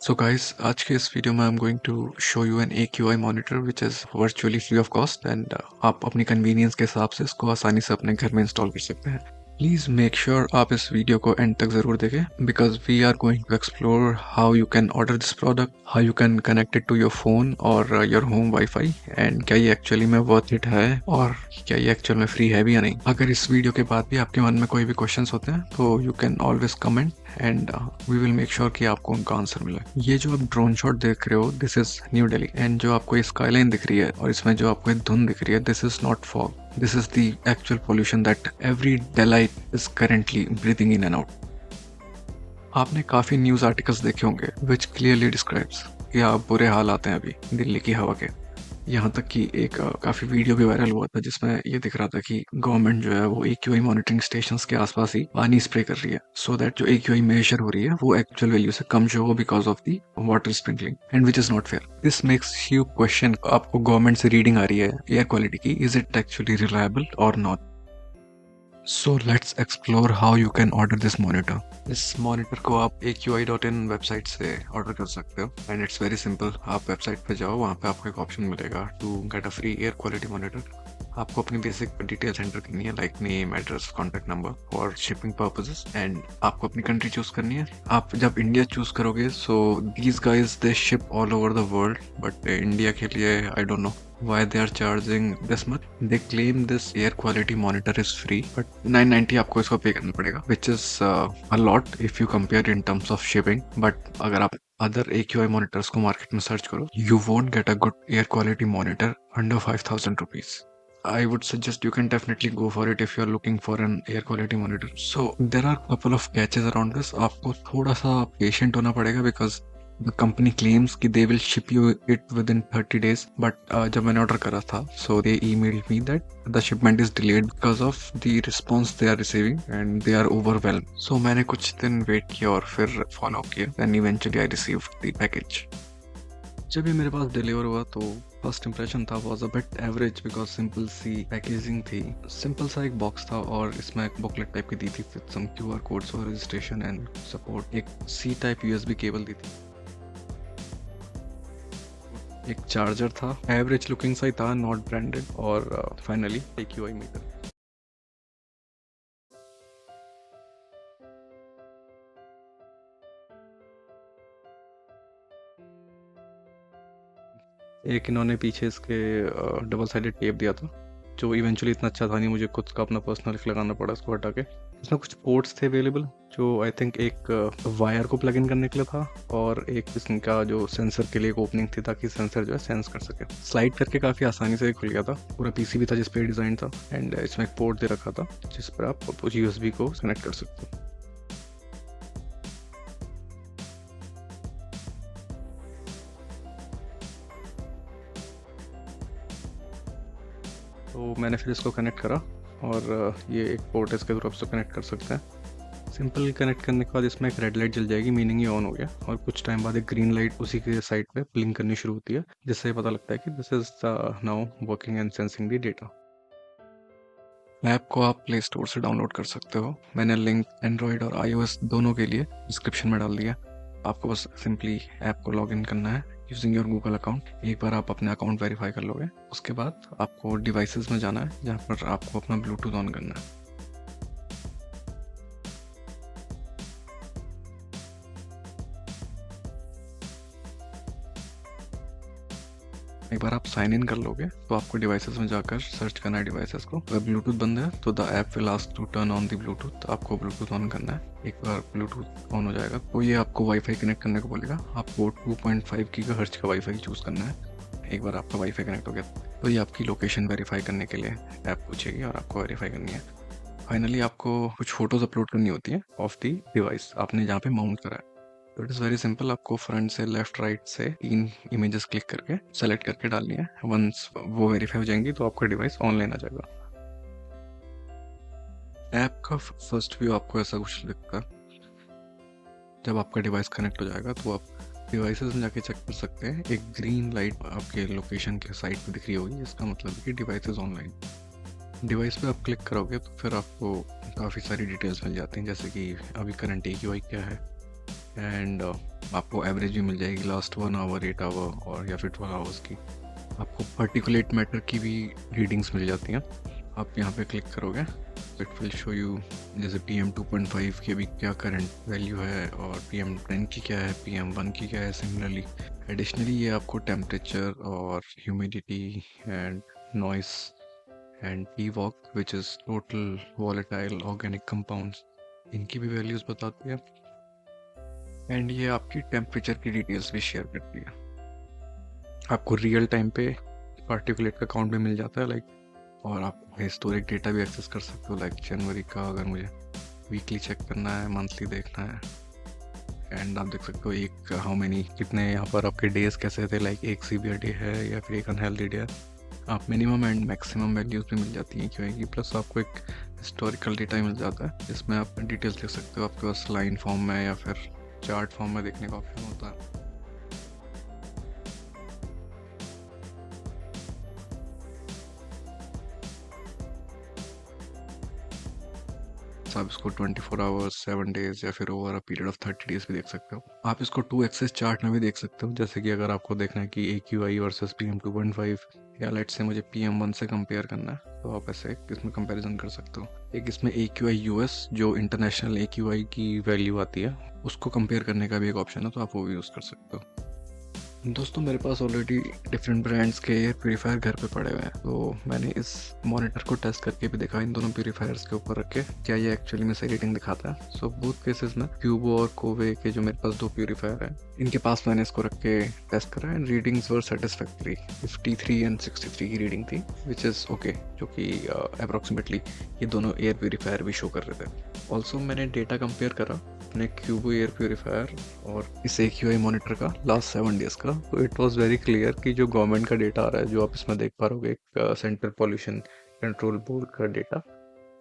So guys, आज के इस वीडियो में I am going to show you an AQI monitor which is virtually free of cost and आप अपनी convenience के हिसाब से इसको आसानी से अपने घर में इंस्टॉल कर सकते हैं। प्लीज़ मेक श्योर आप इस वीडियो को एंड तक ज़रूर देखें because we are going to explore how you can order this product, how you can connect it to your phone और योर होम वाईफाई एंड क्या ये एक्चुअली में वर्थ इट है और क्या ये एक्चुअल में फ्री है भी या नहीं। अगर इस वीडियो के बाद भी आपके मन में कोई भी क्वेश्चंस होते हैं तो you can always comment and we will make sure कि आपको उनका आंसर मिले। ये जो आप ड्रोन शॉट देख रहे हो this is new Delhi and जो आपको स्काईलाइन दिख रही है और इसमें जो आपको धुंध दिख रही है this is not fog, this is the actual pollution that every Delhiite is currently breathing in and out. आपने काफी न्यूज आर्टिकल्स देखे होंगे विच क्लियरली डिस्क्राइब्स कि आप बुरे हाल आते हैं अभी दिल्ली की हवा के। यहाँ तक कि एक काफ़ी वीडियो भी वायरल हुआ था जिसमें ये दिख रहा था कि गवर्नमेंट जो है वो AQI मॉनिटरिंग स्टेशंस के आसपास ही पानी स्प्रे कर रही है सो दैट जो AQI मेजर हो रही है वो एक्चुअल वैल्यू से कम जो हो because of the water sprinkling and which is not fair. This makes you question आपको गवर्नमेंट से रीडिंग आ रही है एयर क्वालिटी की, इज इट एक्चुअली रिलायबल और not. So let's explore how you can order this monitor. इस monitor को आप AQI.in website से ऑर्डर कर सकते हो एंड इट्स वेरी सिंपल। आप वेबसाइट पे जाओ, वहाँ पे आपको एक ऑप्शन मिलेगा to get a free air quality monitor. आपको अपनी बेसिक डिटेल्स एंटर करनी है like name, address, contact number for shipping purposes and आपको अपनी कंट्री चूज करनी है। आप जब इंडिया चूज करोगे so these guys they ship all over the world but India के लिए I don't know why they are charging this much. They claim this air quality monitor is free but 990 आपको इसको पे करना पड़ेगा which is a lot if you compare in terms of shipping. But अगर आप other AQI monitors को market में search करो you won't get a good air quality monitor under 5000 rupees. I would suggest you can definitely go for it if you are looking for an air quality monitor. So there are couple of catches around this. आपको थोड़ा सा patient होना पड़ेगा because the company claims कि they will ship you it within 30 days but जब मैंने order करा था so they emailed me that the shipment is delayed because of the response they are receiving and they are overwhelmed. So मैंने कुछ दिन wait किया और फिर फॉलो किया and eventually I received the package. जब ये मेरे पास डिलीवर हुआ तो फर्स्ट इंप्रेशन था was a bit average because simple सी पैकेजिंग थी, सिंपल सा एक बॉक्स था और इसमें एक बुकलेट टाइप की दी थी with some QR codes for registration and support. एक C टाइप USB केबल दी थी, एक चार्जर था, एवरेज लुकिंग सा ही था, नॉट ब्रांडेड और फाइनली AQI मीटर। एक इन्होंने पीछे इसके डबल साइडेड टेप दिया था जो इवेंचुअली इतना अच्छा था नहीं, मुझे खुद का अपना पर्सनल लगाना पड़ा इसको हटा के। इसमें कुछ पोर्ट्स थे अवेलेबल जो आई थिंक एक वायर को प्लग इन करने के लिए था और एक इसका जो सेंसर के लिए एक ओपनिंग थी ताकि सेंसर जो है सेंस कर सके। स्लाइड करके काफ़ी आसानी से खुल गया था, पूरा PCB था जिस पे डिज़ाइन था एंड इसमें एक पोर्ट दे रखा था जिस पर आप USB को कनेक्ट कर सकते हो। तो मैंने फिर इसको कनेक्ट करा और ये एक पोर्ट है, इसके थ्रू आप कनेक्ट कर सकते हैं। सिंपल कनेक्ट करने के बाद इसमें एक रेड लाइट जल जाएगी, मीनिंग ये ऑन हो गया, और कुछ टाइम बाद एक ग्रीन लाइट उसी के साइड पे ब्लिंक करनी शुरू होती है जिससे पता लगता है कि this is now working and sensing the data. App को आप प्ले स्टोर से डाउनलोड कर सकते हो, मैंने लिंक एंड्रॉयड और iOS दोनों के लिए डिस्क्रिप्शन में डाल दिया। आपको बस सिंपली ऐप को लॉग इन करना है यूजिंग योर गूगल अकाउंट। एक बार आप अपना अकाउंट वेरीफाई कर लोगे उसके बाद आपको डिवाइसेस में जाना है जहाँ पर आपको अपना ब्लूटूथ ऑन करना है। एक बार आप साइन इन कर लोगे तो आपको डिवाइसेस में जाकर सर्च करना है डिवाइसेस को। अगर ब्लूटूथ बंद है तो the app will ask to turn on the Bluetooth, आपको ब्लूटूथ ऑन करना है। एक बार ब्लूटूथ ऑन हो जाएगा तो ये आपको वाईफाई कनेक्ट करने को बोलेगा, आपको 2.5 गीगाहर्ट्ज का वाईफाई चूज करना है। एक बार आपका वाईफाई कनेक्ट हो गया तो ये आपकी लोकेशन वेरीफाई करने के लिए ऐप पूछेगी और आपको वेरीफाई करनी है। फाइनली आपको कुछ फोटोज अपलोड करनी होती है ऑफ द डिवाइस आपने जहाँ पे माउंट करा है। तो इट इज़ वेरी सिंपल, आपको फ्रंट से लेफ्ट राइट से 3 इमेजेस क्लिक करके सेलेक्ट करके डालनी है। वंस वो वेरीफाई हो जाएंगी तो आपका डिवाइस ऑनलाइन आ जाएगा। ऐप का फर्स्ट व्यू आपको ऐसा कुछ दिखता है। जब आपका डिवाइस कनेक्ट हो जाएगा तो आप डिवाइसेस में जाके चेक कर सकते हैं, एक ग्रीन लाइट आपके लोकेशन के साइड पे दिख रही होगी, इसका मतलब है कि डिवाइस इज ऑनलाइन। डिवाइस पे आप क्लिक करोगे तो फिर आपको काफ़ी सारी डिटेल्स मिल जाती हैं जैसे कि अभी करंट AQI क्या है एंड आपको एवरेज भी मिल जाएगी लास्ट 1 आवर, 8 आवर और या फिर 12 आवर्स की। आपको पार्टिकुलेट मैटर की भी रीडिंग्स मिल जाती हैं। आप यहाँ पे क्लिक करोगे, इट विल शो यू जैसे PM2.5 की अभी क्या करंट वैल्यू है और PM10 की क्या है, PM1 की क्या है सिमिलरली। एडिशनली ये आपको टेम्परेचर और humidity and noise and PVOC which is total volatile organic compounds, इनकी भी वैल्यूज़ बताती है। एंड ये आपकी टेम्परेचर की डिटेल्स भी शेयर करती है। आपको रियल टाइम पे पार्टिकुलेट का काउंट भी मिल जाता है लाइक, और आप हिस्टोरिक डेटा भी एक्सेस कर सकते हो लाइक जनवरी का अगर मुझे वीकली चेक करना है, मंथली देखना है। एंड आप देख सकते हो एक हाउ मेनी कितने यहाँ पर आपके डेज कैसे थे, लाइक एक सीवियर डे है या फिर एक अनहेल्दी डे है। आप मिनिमम एंड मैक्सिमम वैल्यूज़ भी मिल जाती हैं क्यों की, प्लस आपको एक हिस्टोरिकल डेटा मिल जाता है जिसमें आप डिटेल्स देख सकते हो। आपके पास लाइन फॉर्म में या फिर चार्ट फॉर्म में देखने का ऑप्शन होता है। आप इसको 24 आवर्स, 7 डेज या फिर over a period of 30 days भी देख सकते हो। आप इसको 2 एक्सेस चार्ट में भी देख सकते हो, जैसे कि अगर आपको देखना है कि AQI वर्सेस PM2.5 या लेट से मुझे PM1 से कंपेयर करना है, तो आप ऐसे इसमें कंपैरिजन कर सकते हो। एक इसमें AQI US जो इंटरनेशनल AQI की वैल्यू आती है, उसको कंपेयर करने का भी एक ऑप्शन है, तो आप वो भी यूज़ कर सकते हो। दोस्तों मेरे पास ऑलरेडी डिफरेंट ब्रांड्स के एयर प्योरीफायर घर पे पड़े हुए हैं, तो मैंने इस मॉनिटर को टेस्ट करके भी देखा इन दोनों प्योरीफायर्स के ऊपर रख के क्या ये एक्चुअली में सही रेटिंग दिखाता है। सो बोथ केसेस में क्यूबो और कोवे के जो मेरे पास 2 प्योरीफायर हैं, इनके पास मैंने इसको रख के टेस्ट करा and readings were satisfactory. 53 and 63 की रीडिंग थी विच इज़ ओके, जो कि अप्रॉक्सीमेटली ये दोनों एयर प्योरीफायर भी शो कर रहे थे। ऑल्सो मैंने डेटा कंपेयर करा अपने क्यूबो एयर प्योरीफायर और इस AQI मॉनिटर का लास्ट 7 डेज का, तो इट वाज वेरी क्लियर कि जो गवर्नमेंट का डेटा आ रहा है, जो आप इसमें देख पा रहे हो, एक सेंट्रल पॉल्यूशन कंट्रोल बोर्ड का data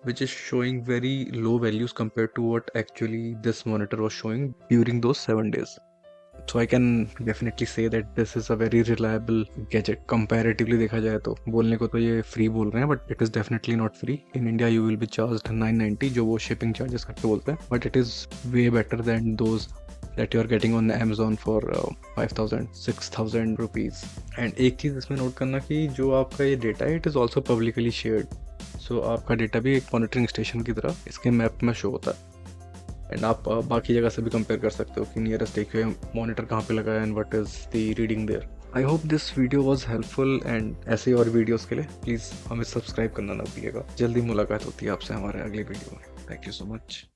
which is showing very low values compared to what actually this monitor was showing during those 7 days. So I can definitely say that this is a very reliable gadget. Comparatively देखा जाए तो बोलने को तो ये free बोल रहे हैं, but it is definitely not free. In India you will be charged 990 जो वो shipping charges करके बोलते हैं, but it is way better than those that you are getting on Amazon for 5,000 6,000 rupees. And एक चीज़ इसमें नोट करना कि जो आपका ये डेटा है, it is also publicly shared. So आपका डेटा भी एक मॉनिटरिंग स्टेशन की तरह इसके मैप में शो होता है। एंड आप बाकी जगह से भी कंपेयर कर सकते हो कि नियरेस्ट AQI मॉनिटर कहाँ पे लगा है and what is the reading there. I hope this video was helpful and ऐसे और वीडियोस के लिए प्लीज़ हमें सब्सक्राइब करना ना भूलिएगा। जल्दी मुलाकात होती है आपसे हमारे अगले वीडियो में। Thank you so much.